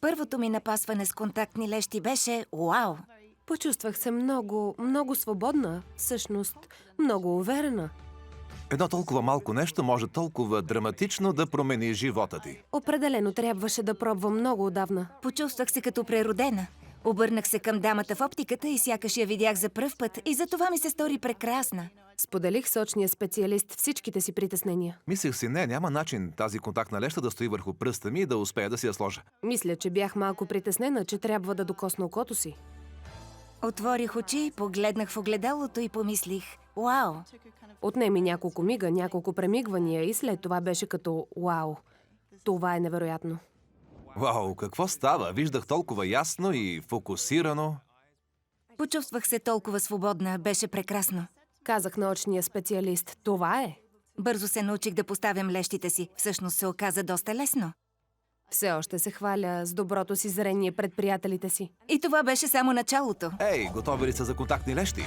Първото ми напасване с контактни лещи беше уау! Почувствах се много свободна, всъщност много уверена. Едно толкова малко нещо може толкова драматично да промени живота ти. Определено трябваше да пробвам много отдавна. Почувствах се като преродена. Обърнах се към дамата в оптиката и сякаш я видях за пръв път и за това ми се стори прекрасна. Споделих с очния специалист всичките си притеснения. Мислех си, няма начин тази контактна леща да стои върху пръста ми и да успея да си я сложа. Мисля, че бях малко притеснена, че трябва да докосна окото си. Отворих очи, погледнах в огледалото и помислих уау! Отне ми няколко мига, няколко премигвания и след това беше като уау. Това е невероятно. Вау, какво става? Виждах толкова ясно и фокусирано. Почувствах се толкова свободна, беше прекрасно. Казах на очния специалист, това е. Бързо се научих да поставям лещите си. Всъщност се оказа доста лесно. Все още се хваля с доброто си зрение пред приятелите си. И това беше само началото. Ей, готови ли са за контактни лещи?